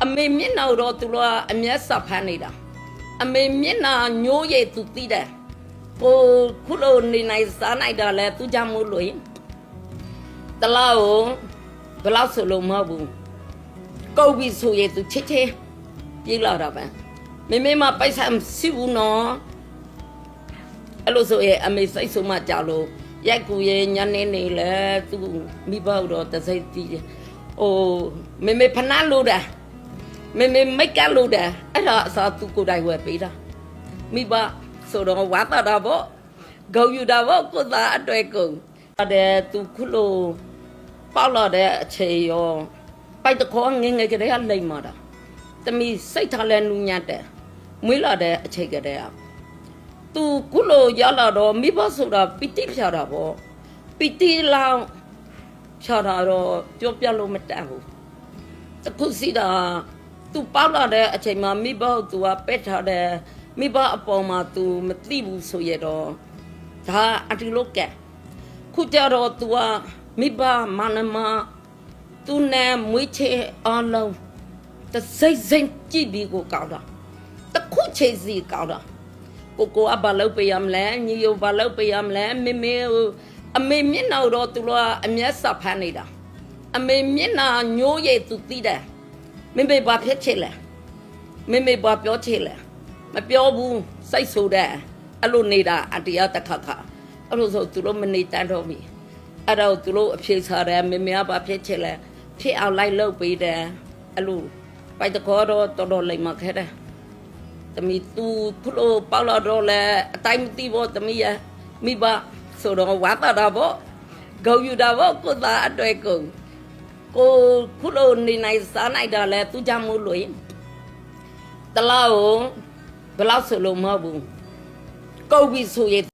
အမေမျက်နှာတော့သူတို့ကအမျက်စဖမ်းနေတာအမေမျက်နှာညိုးရည်သူသိတယ်ကိုခုလိုနေနိုင်စားနိုင်တာလဲသူကြောင့်မို့လို့တလားကိုဘယ်လောက်ဆိုလို့မဟုတ်ဘူးကုတ်ပြီးဆိုရည်သူချစ်ချစ်ပြေးလာတာပဲမေမေမပိုက်ဆံစီဘူးနော်အဲ့လိုဆိုရင်အမေစိတ်ဆိုးမှကြောက်လို့ရိုက်ကူရဲ့ညနေနေလဲသူမိဘတော့တစိတ်တီးတယ်ဟိုမေမေဖနာလို့တာမေမေမိတ်ကလို့တာအဲ့ဒါအစားသူကိုယ်တိုင်ဝယ်ပေးတာမိဘဆိုတော့ဝါတာတာပေါ့ဂုံယူတာပေါ့ကိုသားအတွေ့ကုန်တဲ့သူခုလိုပေါက်လာတဲ့အချိန်ရောပိုက်တခေါ်ငငယ်ကလေးကလိမ့်မာတာတမီစိတ်ထားလဲနူးညံ့တယ်မွေးလာတဲ့အချိန်ကလေးကသူခုလိုရလာတော့မိဘဆိုတာပီတိဖြာတာပေါ့ပီတိလောင်ဖြာတာတော့ပြောပြလို့မတတ်ဘူးတခုစီတာသူပေါက်လာတဲ့အချိန်မှာမိဘသူကပက်ထားတယ်မိဘအပေါ်မှာသူမသိဘူးဆိုရတော့ဒါအတူလို့ကဲခုကြတော့သူကမိဘမနမသူနဲ့မွေးချေအားလုံးတစိမ့်စိမ့်ကြည့်ပြီးကိုကောက်တာတခုချေစီကောက်တာကိုကဘာလုပ်ပေးရမလဲညီရောဘာလုပ်ပေးရမလဲမေမေအမေမျက်နှာတော့သူကအမျက်စဖမ်းနေတာအမေမျက်နှာညိုးရည်သူသိတယ်မေမေဘာဖြစ်ချင်လဲမေမေဘာပြောချင်လဲမပြောဘူးစိတ်ဆိုးတယ်အဲ့လိုနေတာအတရားတစ်ခါခါအဲ့လိုဆိုသူတို့မနေတတ်တော့ဘူးအဲ့တော့သူတို့အဖြေစားတယ်မေမေကဘာဖြစ်ချင်လဲဖြစ်အောင်လိုက်လုပ်ပေးတယ်အဲ့လိုပိုက်တခေါ်တော့တော်တော်လိမ့်မခဲတယ်တမီသူခုလိုပေါက်လာတော့လဲအတိုင်းမသိဘောတမီရမိဘဆိုတော့ဝါတာတာပေါ့ဂုံယူတာပေါ့ကိုသားအတွေ့ကုန်ကိုခုလိုနေနိုင်စားနိုင်တာလဲသူကြောင့်မို့လို့တလားကိုဘယ်လောက်ဆိုလို့မဟုတ်ဘူးကုတ်ပြီးဆိုရ